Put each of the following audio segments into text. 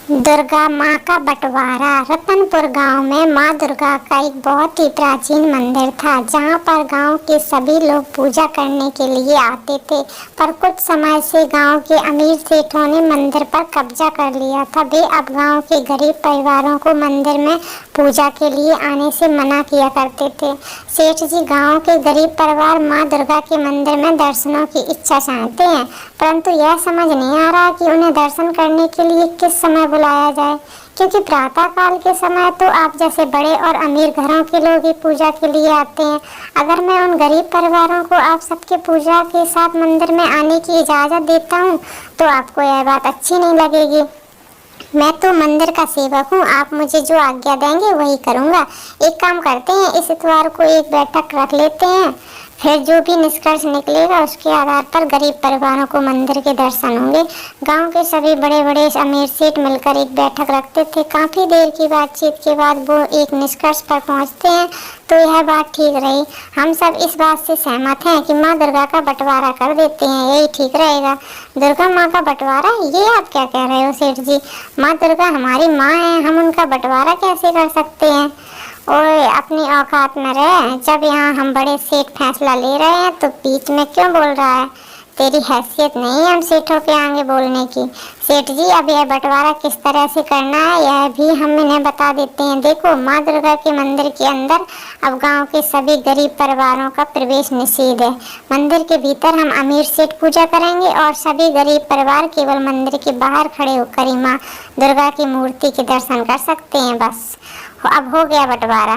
दुर्गा माँ का बंटवारा। रतनपुर गांव में माँ दुर्गा का एक बहुत ही प्राचीन मंदिर था, जहाँ पर गांव के सभी लोग पूजा करने के लिए आते थे। पर कुछ समय से गांव के अमीर सेठों ने मंदिर पर कब्जा कर लिया था। वे अब गांव के गरीब परिवारों को मंदिर में पूजा के लिए आने से मना किया करते थे। सेठ जी गांव के गरीब परिवार माँ दुर्गा के मंदिर में दर्शनों की इच्छा चाहते हैं, परंतु यह समझ नहीं आ रहा कि उन्हें दर्शन करने के लिए किस समय बुलाया जाए, क्योंकि प्रातः काल के समय तो आप जैसे बड़े और अमीर घरों के लोग ही पूजा के लिए आते हैं। अगर मैं उन गरीब परिवारों को आप सबके पूजा के साथ मंदिर में आने की इजाज़त देता हूँ तो आपको यह बात अच्छी नहीं लगेगी। मैं तो मंदिर का सेवक हूँ, आप मुझे जो आज्ञा देंगे वही करूँगा। एक काम करते हैं, इस इतवार को एक बैठक रख लेते हैं, फिर जो भी निष्कर्ष निकलेगा उसके आधार पर गरीब परिवारों को मंदिर के दर्शन होंगे। गांव के सभी बड़े बड़े अमीर सेठ मिलकर एक बैठक रखते थे। काफ़ी देर की बातचीत के बाद वो एक निष्कर्ष पर पहुंचते हैं, तो यह बात ठीक रही। हम सब इस बात से सहमत हैं कि माँ दुर्गा का बंटवारा कर देते हैं, यही ठीक रहेगा। दुर्गा माँ का बंटवारा, ये आप क्या कह रहे हो सेठ जी? माँ दुर्गा हमारी माँ है, हम उनका बंटवारा कैसे कर सकते हैं? ओए, अपनी औकात में रहे। जब यहाँ हम बड़े सेठ फैसला ले रहे हैं तो बीच में क्यों बोल रहा है? तेरी हैसियत नहीं है हम सेठों के आगे बोलने की। सेठ जी, अब यह बंटवारा किस तरह से करना है यह भी हम इन्हें बता देते हैं। देखो, माँ दुर्गा के मंदिर के अंदर अब गांव के सभी गरीब परिवारों का प्रवेश निषेध है। मंदिर के भीतर हम अमीर सेठ पूजा करेंगे और सभी गरीब परिवार केवल मंदिर के बाहर खड़े होकर ही माँ दुर्गा की मूर्ति के दर्शन कर सकते हैं। बस अब हो गया बंटवारा।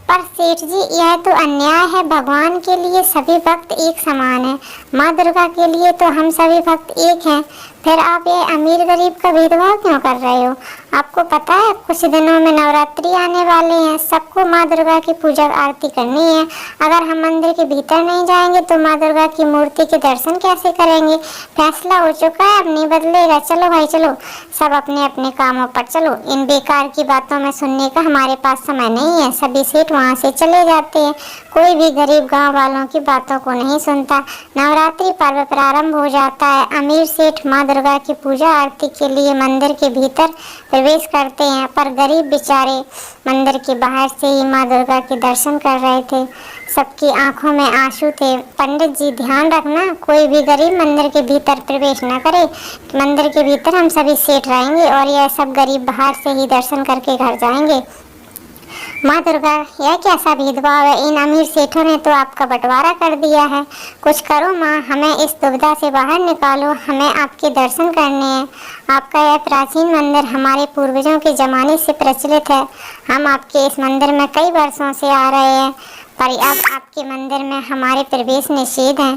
पर सेठ जी, यह तो अन्याय है। भगवान के लिए सभी भक्त एक समान है, माँ दुर्गा के लिए तो हम सभी भक्त एक हैं। फिर आप ये अमीर गरीब का भेदभाव क्यों कर रहे हो? आपको पता है कुछ दिनों में नवरात्रि आने वाले हैं, सबको माँ दुर्गा की पूजा आरती करनी है। अगर हम मंदिर के भीतर नहीं जाएंगे तो माँ दुर्गा की मूर्ति के दर्शन कैसे करेंगे? फैसला हो चुका है, अब नहीं बदलेगा। चलो भाई चलो, सब अपने अपने कामों पर चलो। इन बेकार की बातों में सुनने का हमारे पास समय नहीं है। सभी सेठ वहाँ से चले जाते हैं। कोई भी गरीब गांव वालों की बातों को नहीं सुनता। नवरात्रि पर्व प्रारंभ हो जाता है। अमीर सेठ माँ दुर्गा की पूजा आरती के लिए मंदिर के भीतर प्रवेश करते हैं, पर गरीब बेचारे मंदिर के बाहर से ही माँ दुर्गा के दर्शन कर रहे थे। सबकी आंखों में आंसू थे। पंडित जी, ध्यान रखना, कोई भी गरीब मंदिर के भीतर प्रवेश न करे। मंदिर के भीतर हम सभी सेठ रहेंगे और यह सब गरीब बाहर से ही दर्शन करके घर जाएंगे। माँ दुर्गा, यह कैसा भेदभाव है? इन अमीर सेठों ने तो आपका बंटवारा कर दिया है। कुछ करो माँ, हमें इस दुविधा से बाहर निकालो। हमें आपके दर्शन करने हैं। आपका यह प्राचीन मंदिर हमारे पूर्वजों के ज़माने से प्रचलित है। हम आपके इस मंदिर में कई वर्षों से आ रहे हैं, पर अब आपके मंदिर में हमारे प्रवेश निषेध है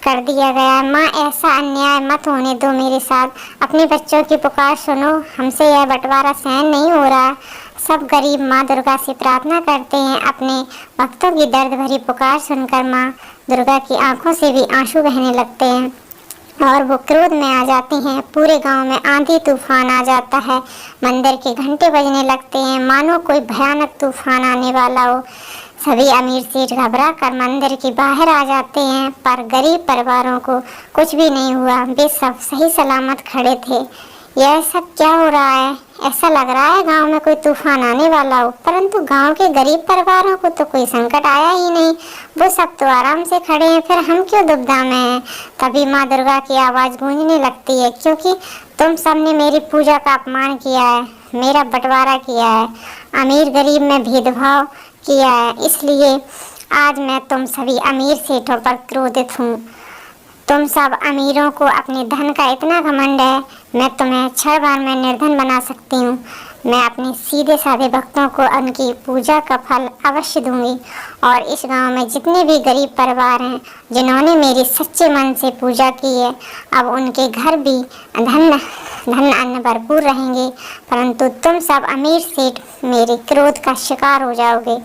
कर दिया गया। माँ, ऐसा अन्याय मत होने दो मेरे साथ। अपने बच्चों की पुकार सुनो, हमसे यह बंटवारा सहन नहीं हो रहा। सब गरीब माँ दुर्गा से प्रार्थना करते हैं। अपने भक्तों की दर्द भरी पुकार सुनकर माँ दुर्गा की आंखों से भी आंसू बहने लगते हैं और वो क्रोध में आ जाती हैं। पूरे गांव में आंधी तूफान आ जाता है। मंदिर के घंटे बजने लगते हैं, मानो कोई भयानक तूफान आने वाला हो। सभी अमीर सेठ घबरा कर मंदिर के बाहर आ जाते हैं, पर गरीब परिवारों को कुछ भी नहीं हुआ। वे सब सही सलामत खड़े थे। यह सब क्या हो रहा है? ऐसा लग रहा है गांव में कोई तूफान आने वाला हो, परंतु गांव के गरीब परिवारों को तो कोई संकट आया ही नहीं। वो सब तो आराम से खड़े हैं, फिर हम क्यों दुविधा में हैं? तभी माँ दुर्गा की आवाज़ गूंजने लगती है, क्योंकि तुम सबने मेरी पूजा का अपमान किया है, मेरा बंटवारा किया है, अमीर गरीब में भेदभाव किया है, इसलिए आज मैं तुम सभी अमीर सेठों पर क्रोधित हूँ। तुम सब अमीरों को अपने धन का इतना घमंड है। मैं तुम्हें क्षण भर में निर्धन बना सकती हूँ। मैं अपने सीधे साधे भक्तों को उनकी पूजा का फल अवश्य दूंगी, और इस गांव में जितने भी गरीब परिवार हैं जिन्होंने मेरी सच्चे मन से पूजा की है, अब उनके घर भी धन अन्न भरपूर रहेंगे। परंतु तुम सब अमीर सेठ मेरे क्रोध का शिकार हो जाओगे।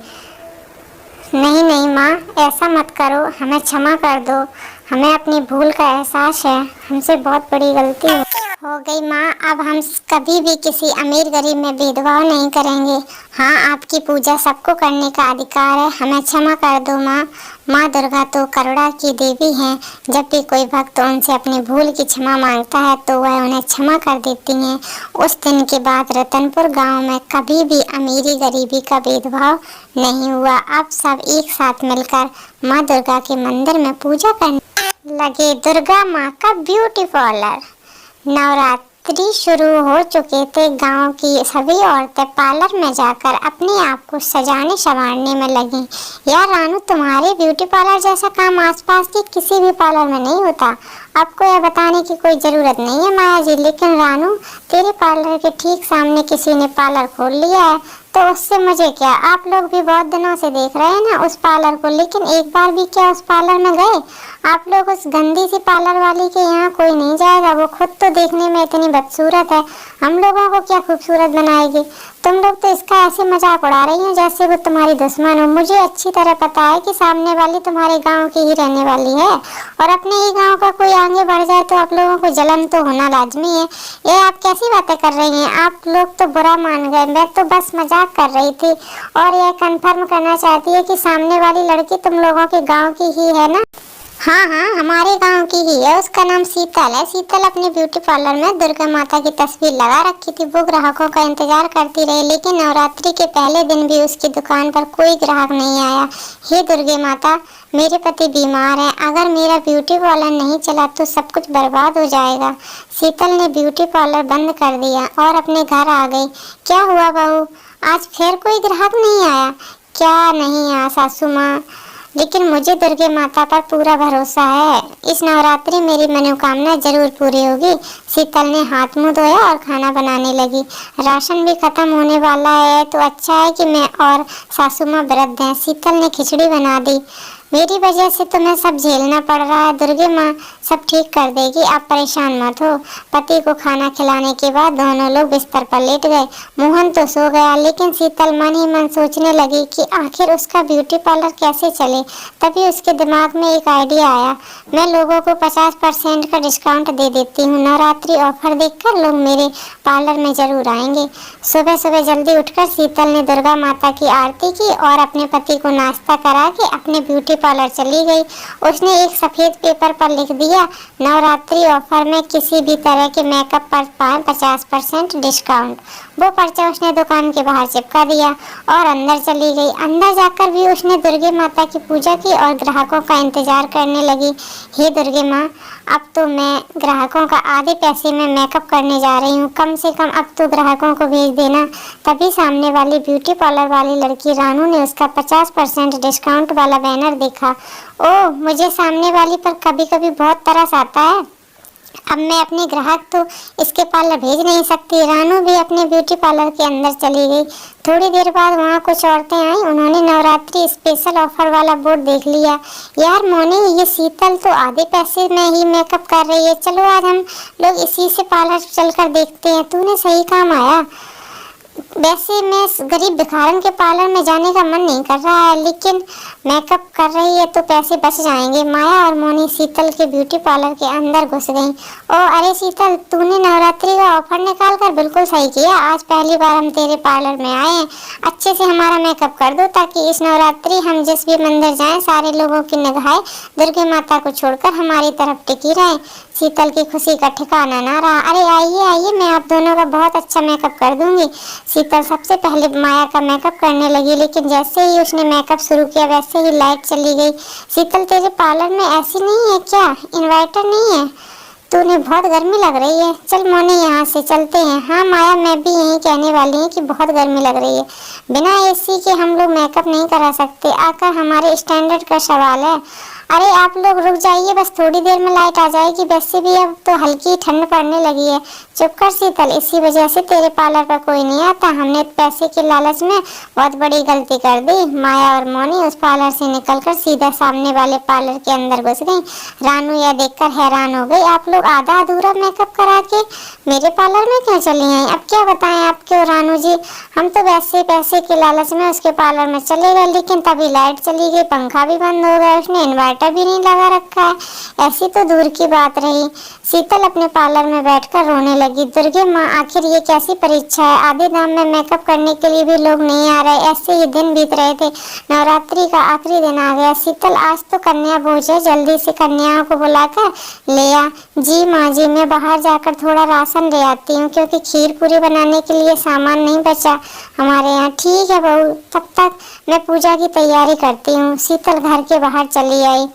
नहीं नहीं माँ, ऐसा मत करो, हमें क्षमा कर दो। हमें अपनी भूल का एहसास है, हमसे बहुत बड़ी गलती है। हो गई माँ, अब हम कभी भी किसी अमीर गरीब में भेदभाव नहीं करेंगे। हाँ, आपकी पूजा सबको करने का अधिकार है, हमें क्षमा कर दो माँ। माँ दुर्गा तो करुणा की देवी हैं। जब भी कोई भक्त उनसे अपनी भूल की क्षमा मांगता है तो वह उन्हें क्षमा कर देती हैं। उस दिन के बाद रतनपुर गांव में कभी भी अमीरी गरीबी का भेदभाव नहीं हुआ। अब सब एक साथ मिलकर माँ दुर्गा के मंदिर में पूजा करने लगे। दुर्गा माँ का ब्यूटी पार्लर। नवरात्रि शुरू हो चुके थे। गांव की सभी औरतें पार्लर में जाकर अपने आप को सजाने संवारने में लगी। यार रानू, तुम्हारे ब्यूटी पार्लर जैसा काम आसपास के किसी भी पार्लर में नहीं होता। आपको यह बताने की कोई ज़रूरत नहीं है माया जी, लेकिन रानू, तेरे पार्लर के ठीक सामने किसी ने पार्लर खोल लिया है, तो उससे मुझे क्या। आप लोग भी बहुत दिनों से देख रहे हैं ना उस पार्लर को, लेकिन एक बार भी क्या उस पार्लर में गए? आप लोग उस गंदी सी पार्लर वाली के यहाँ कोई नहीं जाएगा। वो खुद तो देखने में इतनी बदसूरत है, हम लोगों को क्या खूबसूरत बनाएगी। तुम लोग तो इसका ऐसे मजाक उड़ा रही हो जैसे वो तुम्हारी दुश्मन हो। मुझे अच्छी तरह पता है कि सामने वाली तुम्हारे गांव की ही रहने वाली है, और अपने ही गांव का कोई आगे बढ़ जाए तो आप लोगों को जलन तो होना लाजमी है। ये आप कैसी बातें कर रही हैं? आप लोग तो बुरा मान गए। मैं तो बस मजाक कर रही थी और यह कंफर्म करना चाहती है कि सामने वाली लड़की तुम लोगों के गाँव की ही है ना? हाँ हाँ, हमारे गांव की ही है। उसका नाम शीतल है। शीतल अपने ब्यूटी पार्लर में दुर्गा माता की तस्वीर लगा रखी थी। वो ग्राहकों का इंतजार करती रही, लेकिन नवरात्रि के पहले दिन भी उसकी दुकान पर कोई ग्राहक नहीं आया। हे दुर्गे माता, मेरे पति बीमार हैं, अगर मेरा ब्यूटी पार्लर नहीं चला तो सब कुछ बर्बाद हो जाएगा। शीतल ने ब्यूटी पार्लर बंद कर दिया और अपने घर आ गई। क्या हुआ बहू, आज फिर कोई ग्राहक नहीं आया? क्या नहीं आया सासू माँ, लेकिन मुझे दुर्गे माता पर पूरा भरोसा है। इस नवरात्रि मेरी मनोकामना जरूर पूरी होगी। शीतल ने हाथ मुंह धोया और खाना बनाने लगी। राशन भी खत्म होने वाला है, तो अच्छा है कि मैं और सासू माँ व्रत हैं। शीतल ने खिचड़ी बना दी। मेरी वजह से तुम्हें सब झेलना पड़ रहा है। दुर्गे माँ सब ठीक कर देगी, आप परेशान मत हो। पति को खाना खिलाने के बाद दोनों लोग बिस्तर पर लेट गए। मोहन तो सो गया, लेकिन शीतल मन ही मन सोचने लगी कि आखिर उसका ब्यूटी पार्लर कैसे चले। तभी उसके दिमाग में एक आइडिया आया। मैं लोगों को 50% का डिस्काउंट दे देती हूँ। नवरात्रि ऑफर देखकर लोग मेरे पार्लर में जरूर आएंगे। सुबह सुबह जल्दी उठकर शीतल ने दुर्गा माता की आरती की और अपने पति को नाश्ता करा के अपने ब्यूटी पार्लर चली गई। उसने एक सफेद पेपर पर लिख दिया, नवरात्रि ऑफर में किसी भी तरह के मेकअप पर पाएं 50% डिस्काउंट। वो पर्चा उसने दुकान के बाहर चिपका दिया और अंदर चली गई। अंदर जाकर भी उसने दुर्गे माता की पूजा की और ग्राहकों का इंतजार करने लगी। हे दुर्गे माँ, अब तो मैं ग्राहकों का आधे पैसे में मेकअप करने जा रही हूँ। कम से कम अब तो ग्राहकों को भेज देना। तभी सामने वाली ब्यूटी पार्लर वाली लड़की रानू ने उसका 50% डिस्काउंट वाला बैनर देखा। ओह, मुझे सामने वाली पर कभी कभी बहुत तरस आता है। अब मैं अपने ग्राहक तो इसके पार्लर भेज नहीं सकती। रानू भी अपने ब्यूटी पार्लर के अंदर चली गई। थोड़ी देर बाद वहाँ कुछ औरतें आई। उन्होंने नवरात्रि स्पेशल ऑफर वाला बोर्ड देख लिया। यार मोनी, ये शीतल तो आधे पैसे में ही मेकअप कर रही है। चलो आज हम लोग इसी से पार्लर चलकर देखते हैं। तूने सही काम आया। वैसे मैं गरीब भिखारन के पार्लर में जाने का मन नहीं कर रहा है, लेकिन मेकअप कर रही है तो पैसे बच जाएंगे। माया और मोनी शीतल के ब्यूटी पार्लर के अंदर घुस गईं। ओ अरे शीतल, तूने नवरात्रि का ऑफर निकाल कर बिल्कुल सही किया। आज पहली बार हम तेरे पार्लर में आए हैं। अच्छे से हमारा मेकअप कर दो ताकि इस नवरात्रि हम जिस भी मंदिर जाएं सारे लोगों की निगाहें दुर्गे माता को छोड़कर हमारी तरफ टिकी रहे। शीतल की खुशी का ठिकाना ना रहा। अरे आइए आइए, मैं आप दोनों का बहुत अच्छा मेकअप कर दूंगी। शीतल सबसे पहले माया का मेकअप करने लगी, लेकिन जैसे ही उसने मेकअप शुरू किया वैसे ही लाइट चली गई। शीतल, तेरे पार्लर में ऐसी नहीं है क्या? इन्वर्टर नहीं है? तूने बहुत गर्मी लग रही है। चल मोनी, यहाँ से चलते हैं। हाँ माया, मैं भी यही कहने वाली हूँ कि बहुत गर्मी लग रही है। बिना एसी के हम लोग मेकअप नहीं करा सकते। आकर हमारे स्टैंडर्ड का सवाल है। अरे आप लोग रुक जाइए, बस थोड़ी देर में लाइट आ जाएगी। वैसे भी अब तो हल्की ठंड पड़ने लगी है। चुप कर शीतल, इसी वजह से तेरे पार्लर पर कोई नहीं आता। हमने पैसे के लालच में बहुत बड़ी गलती कर दी। माया और मोनी उस पार्लर से निकलकर सीधा सामने वाले पार्लर के अंदर घुस गई। रानू यह देखकर हैरान हो गई। आप लोग आधा अधूरा मेकअप करा के मेरे पार्लर में क्यों चली हैं? अब क्या बताएं आपको रानू जी, हम तो वैसे पैसे के लालच में उसके पार्लर में चले गए, लेकिन तभी लाइट चली गई, पंखा भी बंद हो गया, उसने इन्वर्टर इन्वर्टर भी नहीं लगा रखा है। ऐसी तो दूर की बात रही, शीतल अपने पार्लर में बैठकर रोने लगी। दुर्गे माँ, आखिर ये कैसी परीक्षा है, आधे दाम में मेकअप करने के लिए भी लोग नहीं आ रहे। ऐसे ही दिन बीत रहे थे, नवरात्रि का आखिरी दिन आ गया। शीतल, आज तो कन्या भोज है, जल्दी से कन्याओं को बुलाकर ले आ। जी माँ जी, मैं बाहर जाकर थोड़ा राशन ले आती हूँ, क्योंकि खीर पूरी बनाने के लिए सामान नहीं बचा हमारे यहाँ। ठीक है बहू, तब तक मैं पूजा की तैयारी करती हूँ। शीतल घर के बाहर चली आई।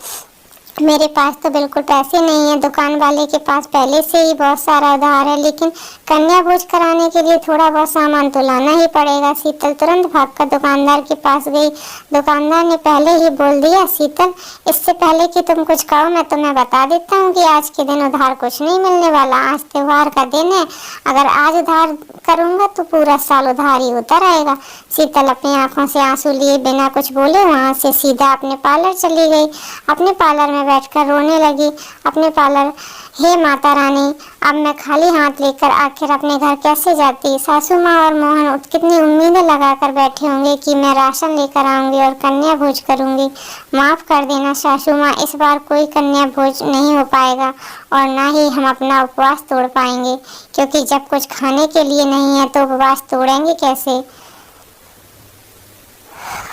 मेरे पास तो बिल्कुल पैसे नहीं है, दुकान वाले के पास पहले से ही बहुत सारा उधार है, लेकिन कन्या भोज कराने के लिए थोड़ा बहुत सामान तो लाना ही पड़ेगा। शीतल तुरंत भागकर दुकानदार के पास गई। दुकानदार ने पहले ही बोल दिया, शीतल, इससे पहले कि तुम कुछ कहो मैं तुम्हें बता देता हूँ कि आज के दिन उधार कुछ नहीं मिलने वाला। आज त्योहार का दिन है, अगर आज उधार करूँगा तो पूरा साल उधार ही होता रहेगा। शीतल अपनी आंखों से आंसू लिए बिना कुछ बोले वहाँ से सीधा अपने पार्लर चली गई। अपने पार्लर में बैठकर रोने लगी। अपने पार्लर, हे माता रानी, अब मैं खाली हाथ लेकर आखिर अपने घर कैसे जाती। सासू माँ और मोहन कितनी उम्मीदें लगाकर बैठे होंगे कि मैं राशन लेकर आऊंगी और कन्या भोज करूंगी। माफ कर देना सासू माँ, इस बार कोई कन्या भोज नहीं हो पाएगा और ना ही हम अपना उपवास तोड़ पाएंगे, क्योंकि जब कुछ खाने के लिए नहीं है तो उपवास तोड़ेंगे कैसे।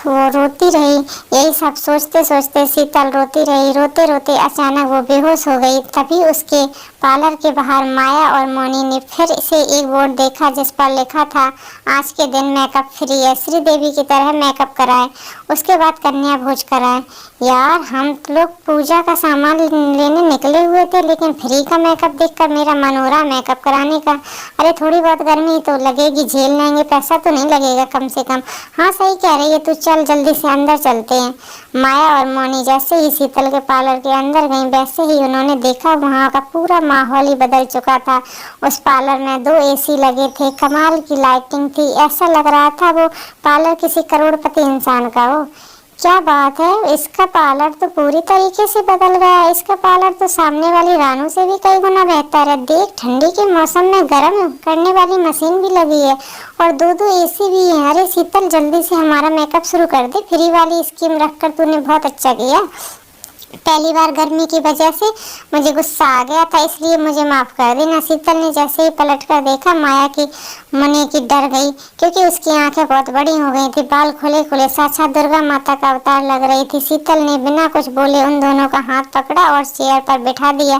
वो रोती रही। यही सब सोचते सोचते शीतल रोती रही। रोते रोते अचानक वो बेहोश हो गई। तभी उसके पार्लर के बाहर माया और मोनी ने फिर से एक बोर्ड देखा जिस पर लिखा था, आज के दिन मेकअप फ्री है, श्रीदेवी की तरह मेकअप कराए, उसके बाद कन्या भोज कराए। यार, हम लोग पूजा का सामान लेने निकले हुए थे, लेकिन फ्री का मेकअप देखकर मेरा मन हो रहा मेकअप कराने का। अरे थोड़ी बहुत गर्मी तो लगेगी, झेल लेंगे, पैसा तो नहीं लगेगा कम से कम। हाँ सही कह रही है तू, चल जल्दी से अंदर चलते हैं। माया और मोनी जैसे ही शीतल के पार्लर के अंदर गईं, वैसे ही उन्होंने देखा वहाँ का पूरा माहौल ही बदल चुका था। उस पार्लर में 2 एसी लगे थे, कमाल की लाइटिंग थी, ऐसा लग रहा था वो पार्लर किसी करोड़पति इंसान का हो। क्या बात है, इसका पार्लर तो पूरी तरीके से बदल गया है। इसका पार्लर तो सामने वाली रानू से भी कई गुना बेहतर है। देख, ठंडी के मौसम में गर्म करने वाली मशीन भी लगी है और 2 एसी भी है। अरे शीतल, जल्दी से हमारा मेकअप शुरू कर दे, फ्री वाली स्कीम रखकर तूने बहुत अच्छा किया। पहली बार गर्मी की वजह से मुझे गुस्सा आ गया था, इसलिए मुझे माफ कर देना। शीतल ने जैसे ही पलट कर देखा, माया की मुनि की डर गई, क्योंकि उसकी आंखें बहुत बड़ी हो गई थी, बाल खुले खुले साक्षात दुर्गा माता का अवतार लग रही थी। शीतल ने बिना कुछ बोले उन दोनों का हाथ पकड़ा और चेयर पर बिठा दिया।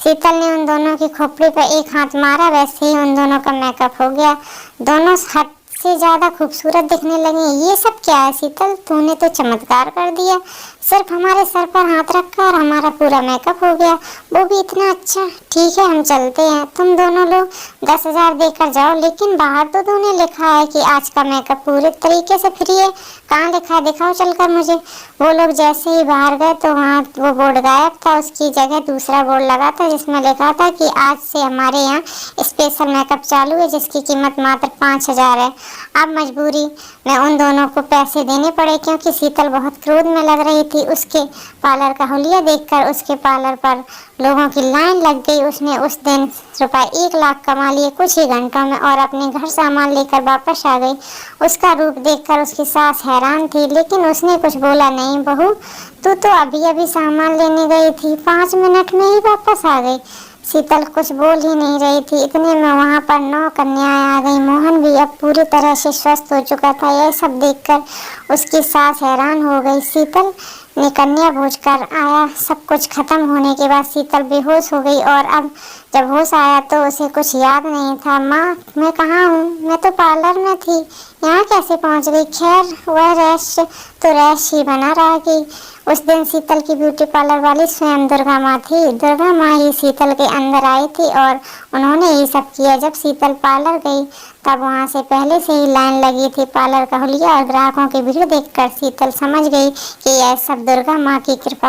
शीतल ने उन दोनों की खोपड़ी पर एक हाथ मारा, वैसे ही उन दोनों का मेकअप हो गया। दोनों हद से ज्यादा खूबसूरत दिखने लगी। ये सब क्या है शीतल, तूने तो चमत्कार कर दिया। सिर्फ हमारे सर पर हाथ रखा और हमारा पूरा मेकअप हो गया, वो भी इतना अच्छा। ठीक है, हम चलते हैं, तुम दोनों लोग 10,000 देकर जाओ, लेकिन बाहर तो तूने लिखा है कि आज का मेकअप पूरे तरीके से फ्री है। कहाँ लिखा है, दिखाओ चलकर मुझे। वो लोग जैसे ही बाहर गए तो वहाँ वो बोर्ड गायब था। उसकी जगह दूसरा बोर्ड लगा था जिसमें लिखा था कि आज से हमारे यहाँ स्पेशल मेकअप चालू है, जिसकी कीमत मात्र 5,000 है। अब मजबूरी में उन दोनों को पैसे देने पड़े, क्योंकि शीतल बहुत क्रोध में लग रही थी। उसके पार्लर का हुलिया देखकर उसके पार्लर पर लोगों की लाइन लग गई। उसने उस दिन रुपए 1 लाख कमा लिए कुछ ही घंटों में और अपने घर सामान लेकर वापस आ गई। उसका रूप देखकर उसकी सास हैरान थी, लेकिन उसने कुछ बोला नहीं। बहू, तू तो अभी अभी सामान लेने गई थी, 5 मिनट में ही वापस आ गई। शीतल कुछ बोल ही नहीं रही थी। इतने में वहाँ पर 9 कन्याएं आ गई। मोहन भी अब पूरी तरह से स्वस्थ हो चुका था। यह सब देखकर उसकी सास हैरान हो गई। शीतल ने कन्या भोज कर आया। सब कुछ खत्म होने के बाद शीतल बेहोश हो गई और अब जब होश आया तो उसे कुछ याद नहीं था। माँ, मैं कहाँ हूँ? मैं तो पार्लर में थी, यहाँ कैसे पहुँच गई? खैर, वह रहस्य तो रहस्य ही बना रहा कि उस दिन शीतल की ब्यूटी पार्लर वाली स्वयं दुर्गा माँ थी। दुर्गा माँ ही शीतल के अंदर आई थी और उन्होंने ये सब किया। जब शीतल पार्लर गई तब वहाँ से पहले से ही लाइन लगी थी। पार्लर का हुलिया और ग्राहकों की भीड़ देखकर शीतल समझ गई कि यह सब दुर्गा माँ की कृपा